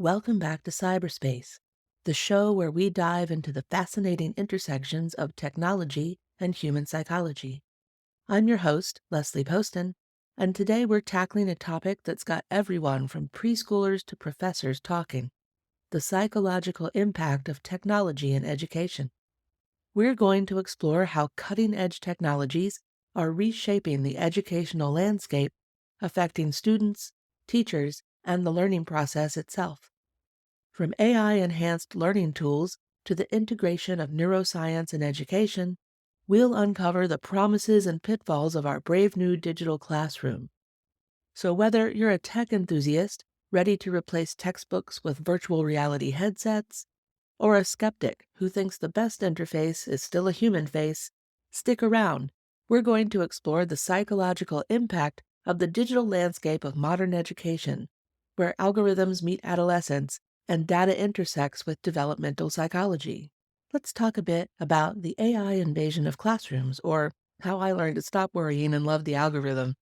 Welcome back to Cyberspace, the show where we dive into the fascinating intersections of technology and human psychology. I'm your host, Leslie Poston, and today we're tackling a topic that's got everyone from preschoolers to professors talking: the psychological impact of technology in education. We're going to explore how cutting-edge technologies are reshaping the educational landscape, affecting students, teachers, and the learning process itself. From AI-enhanced learning tools to the integration of neuroscience in education, we'll uncover the promises and pitfalls of our brave new digital classroom. So whether you're a tech enthusiast ready to replace textbooks with virtual reality headsets, or a skeptic who thinks the best interface is still a human face, stick around. We're going to explore the psychological impact of the digital landscape of modern education, where algorithms meet adolescence and data intersects with developmental psychology. Let's talk a bit about the AI invasion of classrooms, or how I learned to stop worrying and love the algorithm.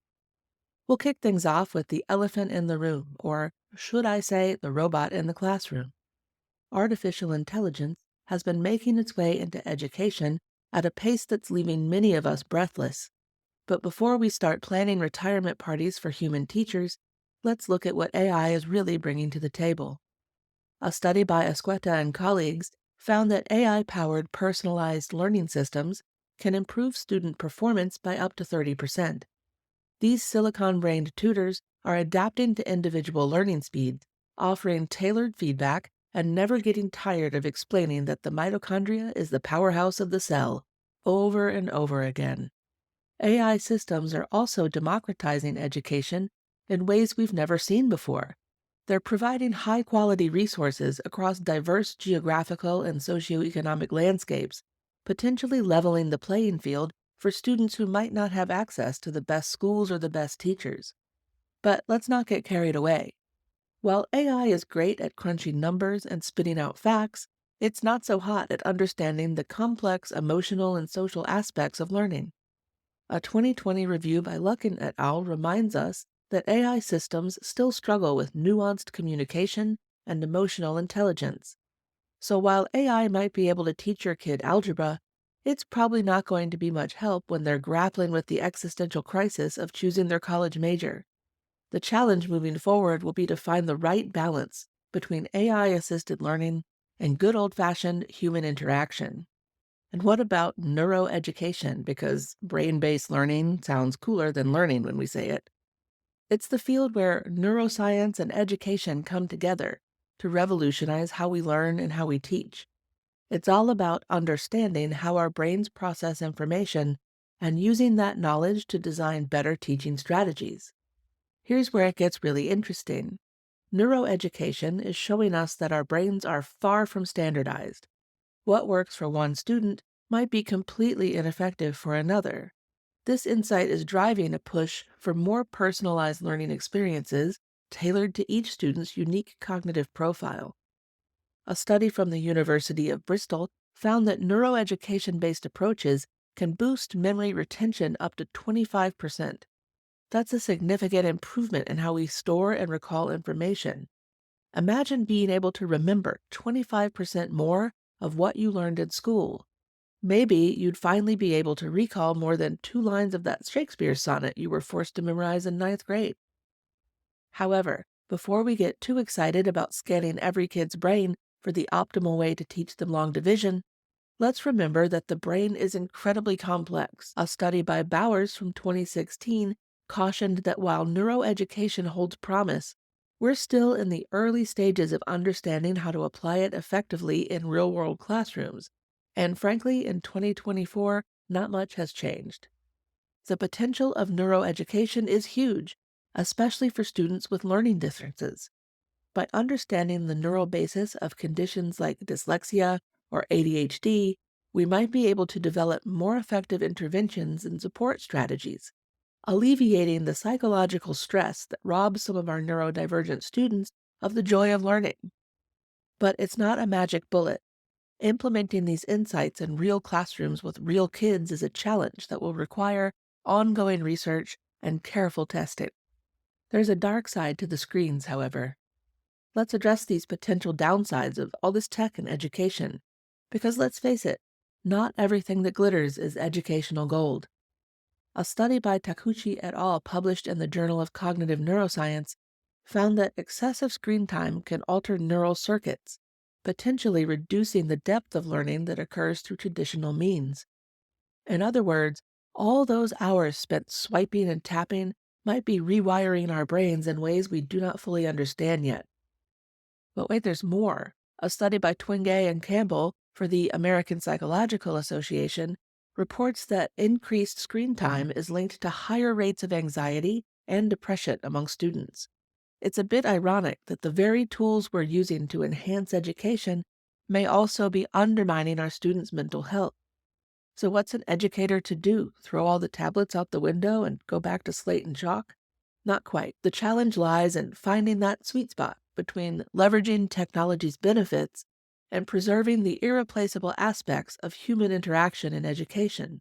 We'll kick things off with the elephant in the room, or should I say, the robot in the classroom. Artificial intelligence has been making its way into education at a pace that's leaving many of us breathless. But before we start planning retirement parties for human teachers, let's look at what AI is really bringing to the table. A study by Esqueta and colleagues found that AI-powered personalized learning systems can improve student performance by up to 30%. These silicon-brained tutors are adapting to individual learning speeds, offering tailored feedback and never getting tired of explaining that the mitochondria is the powerhouse of the cell, over and over again. AI systems are also democratizing education in ways we've never seen before. They're providing high-quality resources across diverse geographical and socioeconomic landscapes, potentially leveling the playing field for students who might not have access to the best schools or the best teachers. But let's not get carried away. While AI is great at crunching numbers and spitting out facts, it's not so hot at understanding the complex emotional and social aspects of learning. A 2020 review by Luckin et al. Reminds us that AI systems still struggle with nuanced communication and emotional intelligence. So while AI might be able to teach your kid algebra, it's probably not going to be much help when they're grappling with the existential crisis of choosing their college major. The challenge moving forward will be to find the right balance between AI-assisted learning and good old-fashioned human interaction. And what about neuroeducation? Because brain-based learning sounds cooler than learning when we say it. It's the field where neuroscience and education come together to revolutionize how we learn and how we teach. It's all about understanding how our brains process information and using that knowledge to design better teaching strategies. Here's where it gets really interesting. Neuroeducation is showing us that our brains are far from standardized. What works for one student might be completely ineffective for another. This insight is driving a push for more personalized learning experiences tailored to each student's unique cognitive profile. A study from the University of Bristol found that neuroeducation-based approaches can boost memory retention up to 25%. That's a significant improvement in how we store and recall information. Imagine being able to remember 25% more of what you learned in school. Maybe you'd finally be able to recall more than 2 lines of that Shakespeare sonnet you were forced to memorize in ninth grade. However, before we get too excited about scanning every kid's brain for the optimal way to teach them long division, let's remember that the brain is incredibly complex. A study by Bowers from 2016 cautioned that while neuroeducation holds promise, we're still in the early stages of understanding how to apply it effectively in real-world classrooms. And frankly, in 2024, not much has changed. The potential of neuroeducation is huge, especially for students with learning differences. By understanding the neural basis of conditions like dyslexia or ADHD, we might be able to develop more effective interventions and support strategies, alleviating the psychological stress that robs some of our neurodivergent students of the joy of learning. But it's not a magic bullet. Implementing these insights in real classrooms with real kids is a challenge that will require ongoing research and careful testing. There's a dark side to the screens, however. Let's address these potential downsides of all this tech and education. Because let's face it, not everything that glitters is educational gold. A study by Takuchi et al., published in the Journal of Cognitive Neuroscience, found that excessive screen time can alter neural circuits, potentially reducing the depth of learning that occurs through traditional means. In other words, all those hours spent swiping and tapping might be rewiring our brains in ways we do not fully understand yet. But wait, there's more. A study by Twenge and Campbell for the American Psychological Association reports that increased screen time is linked to higher rates of anxiety and depression among students. It's a bit ironic that the very tools we're using to enhance education may also be undermining our students' mental health. So what's an educator to do? Throw all the tablets out the window and go back to slate and chalk? Not quite. The challenge lies in finding that sweet spot between leveraging technology's benefits and preserving the irreplaceable aspects of human interaction in education.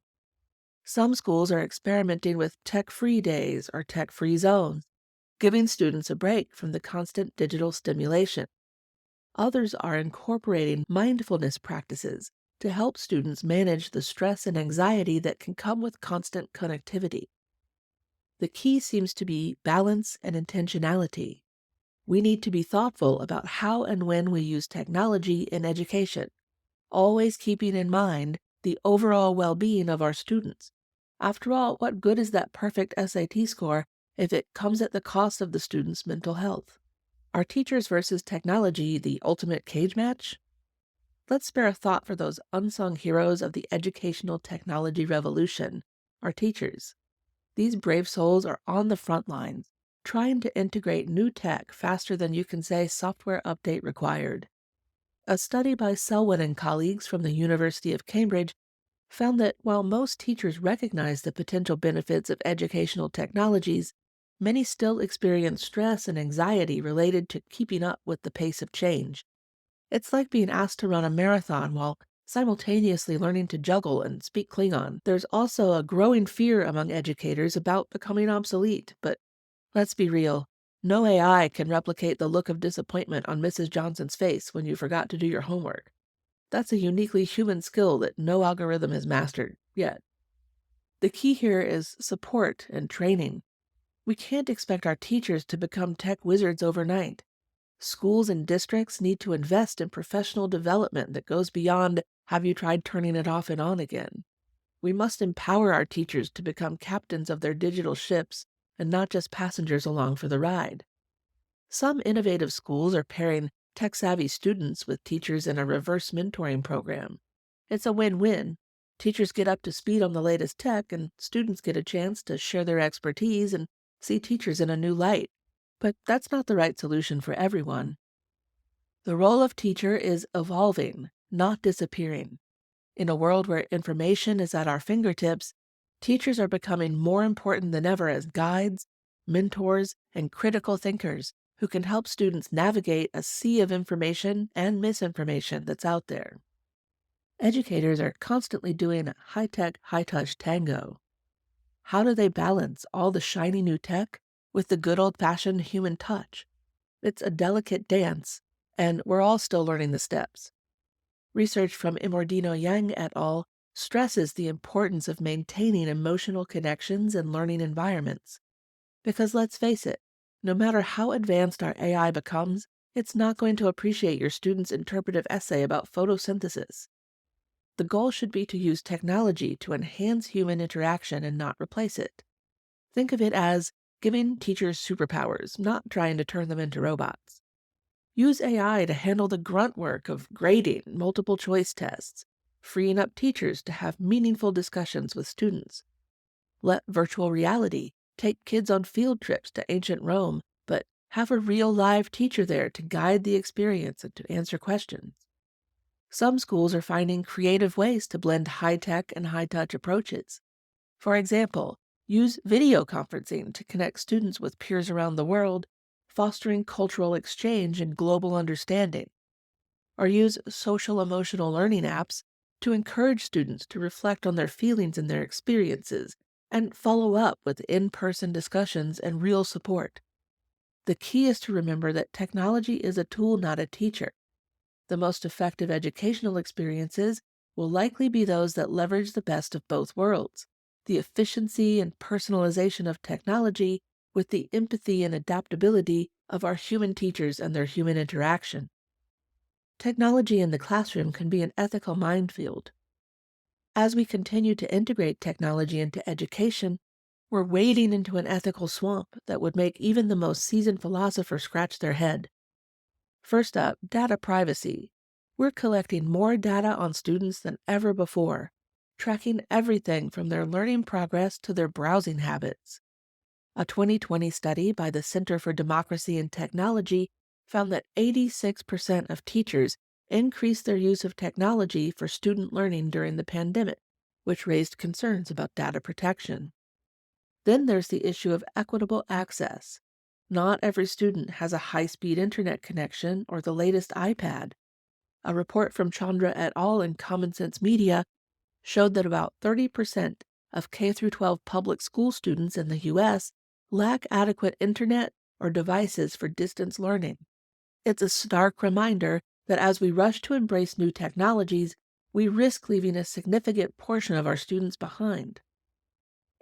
Some schools are experimenting with tech-free days or tech-free zones, giving students a break from the constant digital stimulation. Others are incorporating mindfulness practices to help students manage the stress and anxiety that can come with constant connectivity. The key seems to be balance and intentionality. We need to be thoughtful about how and when we use technology in education, always keeping in mind the overall well-being of our students. After all, what good is that perfect SAT score if it comes at the cost of the student's mental health? Are teachers versus technology the ultimate cage match? Let's spare a thought for those unsung heroes of the educational technology revolution, our teachers. These brave souls are on the front lines, trying to integrate new tech faster than you can say software update required. A study by Selwyn and colleagues from the University of Cambridge found that while most teachers recognize the potential benefits of educational technologies, many still experience stress and anxiety related to keeping up with the pace of change. It's like being asked to run a marathon while simultaneously learning to juggle and speak Klingon. There's also a growing fear among educators about becoming obsolete, but let's be real. No AI can replicate the look of disappointment on Mrs. Johnson's face when you forgot to do your homework. That's a uniquely human skill that no algorithm has mastered yet. The key here is support and training. We can't expect our teachers to become tech wizards overnight. Schools and districts need to invest in professional development that goes beyond "have you tried turning it off and on again?" We must empower our teachers to become captains of their digital ships and not just passengers along for the ride. Some innovative schools are pairing tech-savvy students with teachers in a reverse mentoring program. It's a win-win. Teachers get up to speed on the latest tech, and students get a chance to share their expertise and see teachers in a new light. But that's not the right solution for everyone. The role of teacher is evolving, not disappearing. In a world where information is at our fingertips, teachers are becoming more important than ever as guides, mentors, and critical thinkers who can help students navigate a sea of information and misinformation that's out there. Educators are constantly doing a high-tech, high-touch tango. How do they balance all the shiny new tech with the good old-fashioned human touch? It's a delicate dance, and we're all still learning the steps. Research from Imordino Yang et al. Stresses the importance of maintaining emotional connections and learning environments. Because let's face it, no matter how advanced our AI becomes, it's not going to appreciate your student's interpretive essay about photosynthesis. The goal should be to use technology to enhance human interaction and not replace it. Think of it as giving teachers superpowers, not trying to turn them into robots. Use AI to handle the grunt work of grading multiple choice tests, freeing up teachers to have meaningful discussions with students. Let virtual reality take kids on field trips to ancient Rome, but have a real live teacher there to guide the experience and to answer questions. Some schools are finding creative ways to blend high-tech and high-touch approaches. For example, use video conferencing to connect students with peers around the world, fostering cultural exchange and global understanding. Or use social-emotional learning apps to encourage students to reflect on their feelings and their experiences, and follow up with in-person discussions and real support. The key is to remember that technology is a tool, not a teacher. The most effective educational experiences will likely be those that leverage the best of both worlds, the efficiency and personalization of technology with the empathy and adaptability of our human teachers and their human interaction. Technology in the classroom can be an ethical minefield. As we continue to integrate technology into education, we're wading into an ethical swamp that would make even the most seasoned philosopher scratch their head. First up, data privacy. We're collecting more data on students than ever before, tracking everything from their learning progress to their browsing habits. A 2020 study by the Center for Democracy and Technology found that 86% of teachers increased their use of technology for student learning during the pandemic, which raised concerns about data protection. Then there's the issue of equitable access. Not every student has a high-speed internet connection or the latest iPad. A report from Chandra et al. In Common Sense Media showed that about 30% of K-12 public school students in the U.S. lack adequate internet or devices for distance learning. It's a stark reminder that as we rush to embrace new technologies, we risk leaving a significant portion of our students behind.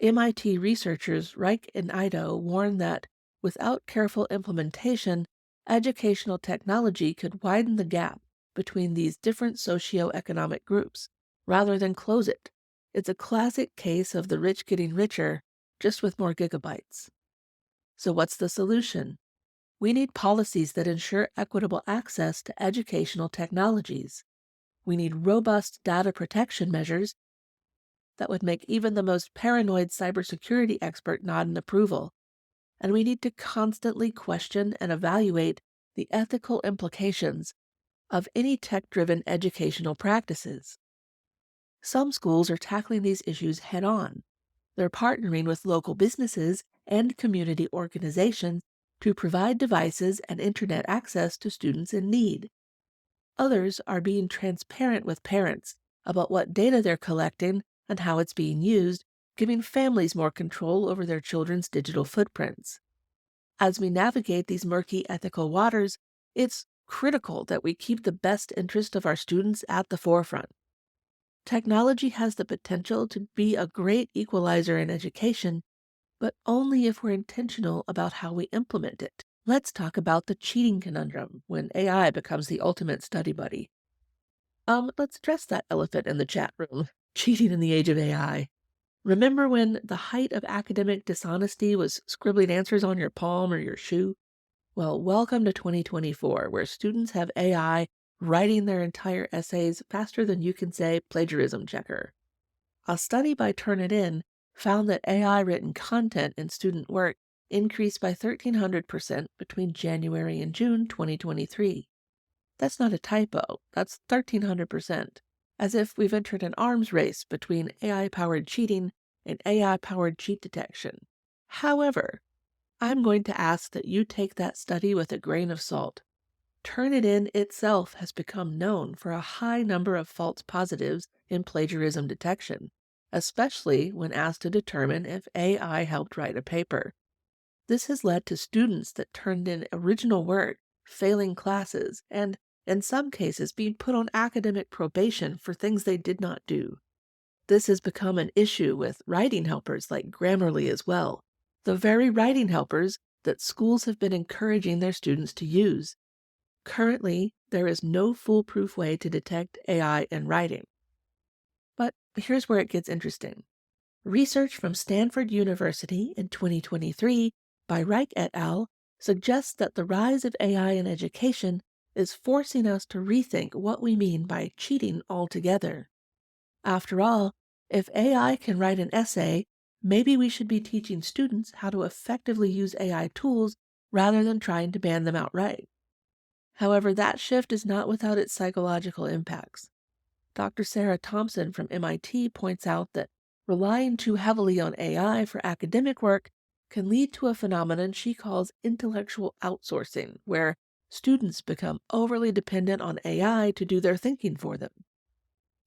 MIT researchers Reich and Ido warn that, without careful implementation, educational technology could widen the gap between these different socioeconomic groups, rather than close it. It's a classic case of the rich getting richer, just with more gigabytes. So what's the solution? We need policies that ensure equitable access to educational technologies. We need robust data protection measures that would make even the most paranoid cybersecurity expert nod in approval. And we need to constantly question and evaluate the ethical implications of any tech-driven educational practices. Some schools are tackling these issues head-on. They're partnering with local businesses and community organizations to provide devices and internet access to students in need. Others are being transparent with parents about what data they're collecting and how it's being used, giving families more control over their children's digital footprints. As we navigate these murky ethical waters, it's critical that we keep the best interest of our students at the forefront. Technology has the potential to be a great equalizer in education, but only if we're intentional about how we implement it. Let's talk about the cheating conundrum when AI becomes the ultimate study buddy. Let's address that elephant in the chat room, cheating in the age of AI. Remember when the height of academic dishonesty was scribbling answers on your palm or your shoe? Well, welcome to 2024, where students have AI writing their entire essays faster than you can say plagiarism checker. A study by Turnitin found that AI-written content in student work increased by 1,300% between January and June 2023. That's not a typo, that's 1,300%, as if we've entered an arms race between AI-powered cheating and AI-powered cheat detection. However, I'm going to ask that you take that study with a grain of salt. Turnitin itself has become known for a high number of false positives in plagiarism detection, especially when asked to determine if AI helped write a paper. This has led to students that turned in original work failing classes and, in some cases, being put on academic probation for things they did not do. This has become an issue with writing helpers like Grammarly as well, the very writing helpers that schools have been encouraging their students to use. Currently, there is no foolproof way to detect AI in writing. But here's where it gets interesting. Research from Stanford University in 2023 by Reich et al. Suggests that the rise of AI in education is forcing us to rethink what we mean by cheating altogether. After all, if AI can write an essay, maybe we should be teaching students how to effectively use AI tools rather than trying to ban them outright. However, that shift is not without its psychological impacts. Dr. Sarah Thompson from MIT points out that relying too heavily on AI for academic work can lead to a phenomenon she calls intellectual outsourcing, where students become overly dependent on AI to do their thinking for them.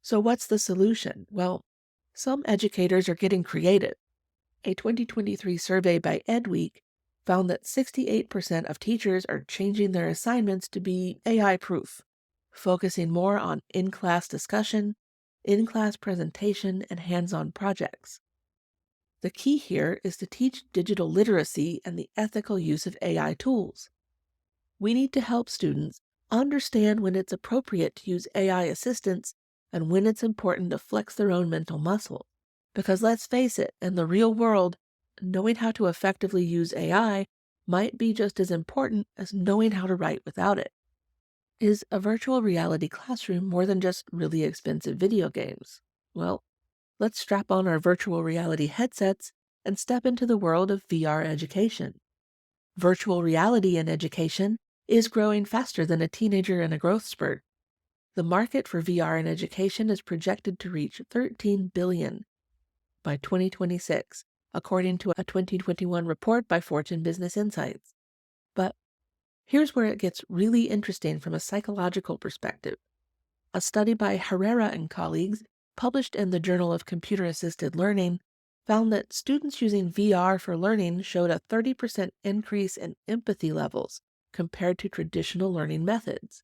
So what's the solution? Well, some educators are getting creative. A 2023 survey by EdWeek found that 68% of teachers are changing their assignments to be AI-proof, focusing more on in-class discussion, in-class presentation, and hands-on projects. The key here is to teach digital literacy and the ethical use of AI tools. We need to help students understand when it's appropriate to use AI assistance and when it's important to flex their own mental muscle. Because let's face it, in the real world, knowing how to effectively use AI might be just as important as knowing how to write without it. Is a virtual reality classroom more than just really expensive video games? Well, let's strap on our virtual reality headsets and step into the world of VR education. Virtual reality in education is growing faster than a teenager in a growth spurt. The market for VR in education is projected to reach $13 billion by 2026, according to a 2021 report by Fortune Business Insights. But here's where it gets really interesting from a psychological perspective. A study by Herrera and colleagues, published in the Journal of Computer Assisted Learning, found that students using VR for learning showed a 30% increase in empathy levels compared to traditional learning methods.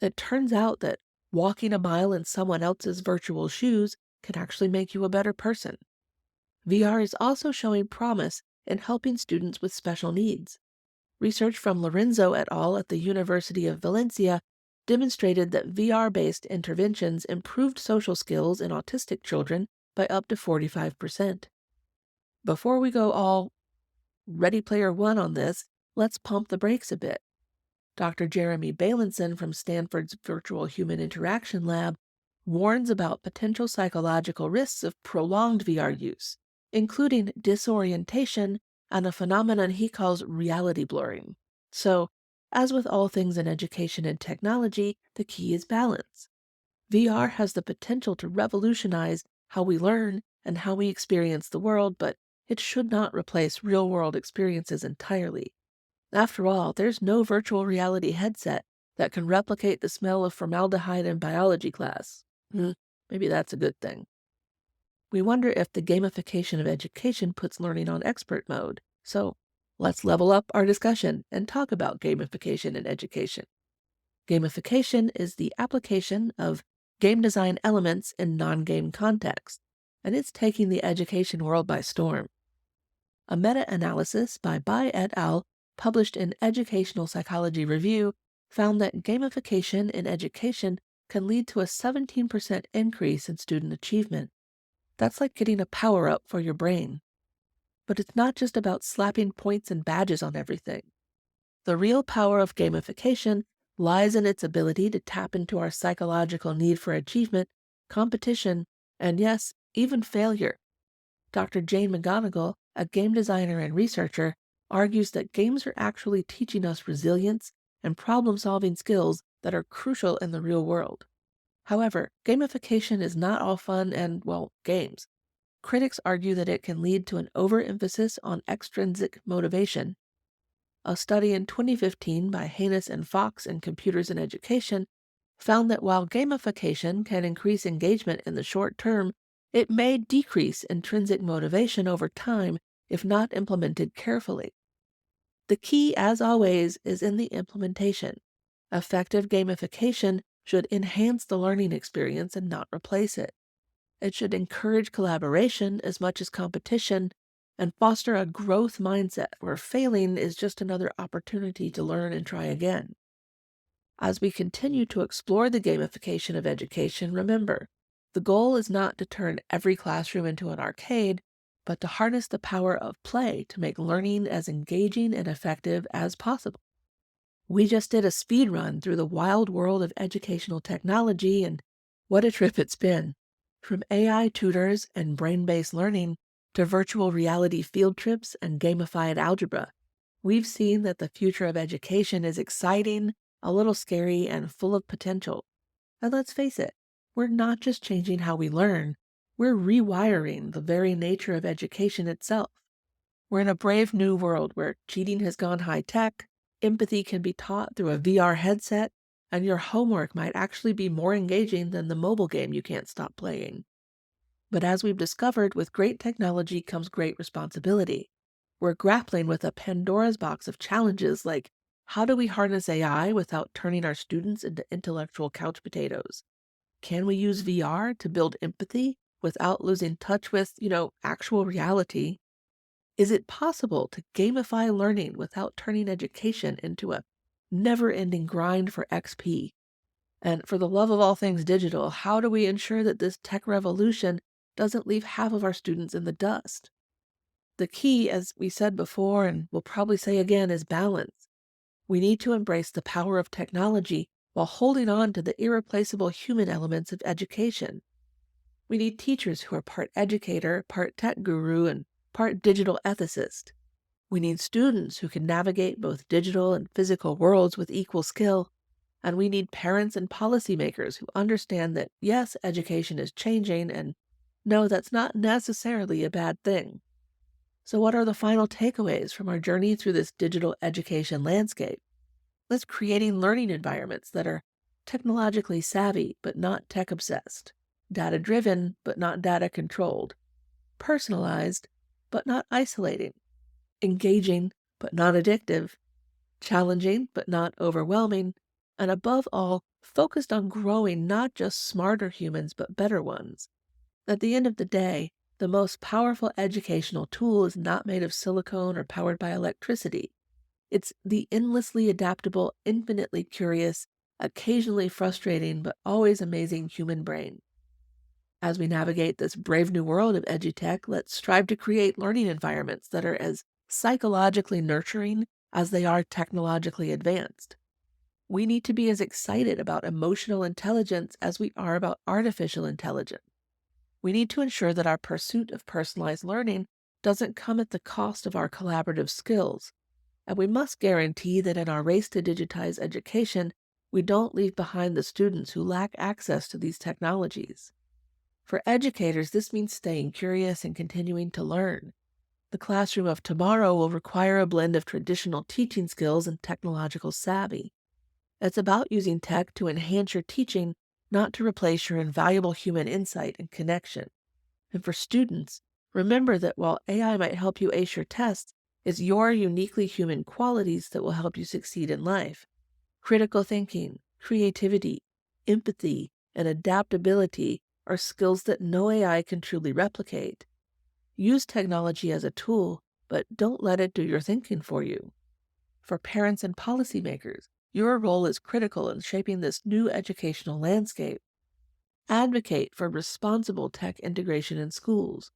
It turns out that walking a mile in someone else's virtual shoes can actually make you a better person. VR is also showing promise in helping students with special needs. Research from Lorenzo et al. At the University of Valencia demonstrated that VR-based interventions improved social skills in autistic children by up to 45%. Before we go all Ready Player One on this, let's pump the brakes a bit. Dr. Jeremy Bailenson from Stanford's Virtual Human Interaction Lab warns about potential psychological risks of prolonged VR use, including disorientation and a phenomenon he calls reality blurring. So, as with all things in education and technology, the key is balance. VR has the potential to revolutionize how we learn and how we experience the world, but it should not replace real-world experiences entirely. After all, there's no virtual reality headset that can replicate the smell of formaldehyde in biology class. Maybe that's a good thing. We wonder if the gamification of education puts learning on expert mode. So let's level up our discussion and talk about gamification in education. Gamification is the application of game design elements in non-game contexts, and it's taking the education world by storm. A meta-analysis by Bai et al., published in Educational Psychology Review, found that gamification in education can lead to a 17% increase in student achievement. That's like getting a power-up for your brain. But it's not just about slapping points and badges on everything. The real power of gamification lies in its ability to tap into our psychological need for achievement, competition, and yes, even failure. Dr. Jane McGonigal, a game designer and researcher, argues that games are actually teaching us resilience and problem-solving skills that are crucial in the real world. However, gamification is not all fun and, well, games. Critics argue that it can lead to an overemphasis on extrinsic motivation. A study in 2015 by Haynes and Fox in Computers in Education found that while gamification can increase engagement in the short term, it may decrease intrinsic motivation over time if not implemented carefully. The key, as always, is in the implementation. Effective gamification should enhance the learning experience and not replace it. It should encourage collaboration as much as competition and foster a growth mindset where failing is just another opportunity to learn and try again. As we continue to explore the gamification of education, remember, the goal is not to turn every classroom into an arcade, but to harness the power of play to make learning as engaging and effective as possible. We just did a speed run through the wild world of educational technology, and what a trip it's been. From AI tutors and brain-based learning to virtual reality field trips and gamified algebra, we've seen that the future of education is exciting, a little scary, and full of potential. And let's face it, we're not just changing how we learn, we're rewiring the very nature of education itself. We're in a brave new world where cheating has gone high-tech, empathy can be taught through a VR headset, and your homework might actually be more engaging than the mobile game you can't stop playing. But as we've discovered, with great technology comes great responsibility. We're grappling with a Pandora's box of challenges like how do we harness AI without turning our students into intellectual couch potatoes? Can we use VR to build empathy without losing touch with, actual reality? Is it possible to gamify learning without turning education into a never ending grind for XP? And for the love of all things digital, how do we ensure that this tech revolution doesn't leave half of our students in the dust? The key, as we said before and we'll probably say again, is balance. We need to embrace the power of technology while holding on to the irreplaceable human elements of education. We need teachers who are part educator, part tech guru, and part digital ethicist. We need students who can navigate both digital and physical worlds with equal skill. And we need parents and policymakers who understand that, yes, education is changing, and no, that's not necessarily a bad thing. So, what are the final takeaways from our journey through this digital education landscape? Let's creating learning environments that are technologically savvy but not tech obsessed, data driven but not data controlled, personalized but not isolating, engaging but not addictive, challenging but not overwhelming, and above all, focused on growing not just smarter humans but better ones. At the end of the day, the most powerful educational tool is not made of silicone or powered by electricity. It's the endlessly adaptable, infinitely curious, occasionally frustrating, but always amazing human brain. As we navigate this brave new world of edutech, let's strive to create learning environments that are as psychologically nurturing as they are technologically advanced. We need to be as excited about emotional intelligence as we are about artificial intelligence. We need to ensure that our pursuit of personalized learning doesn't come at the cost of our collaborative skills. And we must guarantee that in our race to digitize education, we don't leave behind the students who lack access to these technologies. For educators, this means staying curious and continuing to learn. The classroom of tomorrow will require a blend of traditional teaching skills and technological savvy. It's about using tech to enhance your teaching, not to replace your invaluable human insight and connection. And for students, remember that while AI might help you ace your tests, it's your uniquely human qualities that will help you succeed in life. Critical thinking, creativity, empathy, and adaptability are skills that no AI can truly replicate. Use technology as a tool, but don't let it do your thinking for you. For parents and policymakers, your role is critical in shaping this new educational landscape. Advocate for responsible tech integration in schools.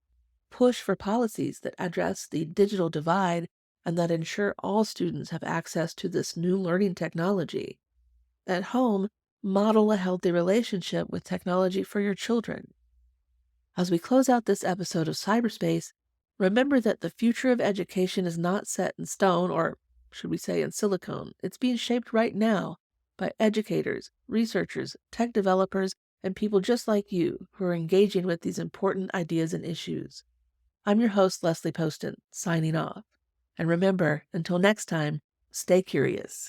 Push for policies that address the digital divide and that ensure all students have access to this new learning technology. At home, model a healthy relationship with technology for your children. As we close out this episode of Cyberspace, remember that the future of education is not set in stone, or should we say in silicone. It's being shaped right now by educators, researchers, tech developers, and people just like you who are engaging with these important ideas and issues. I'm your host, Leslie Poston, signing off. And remember, until next time, stay curious.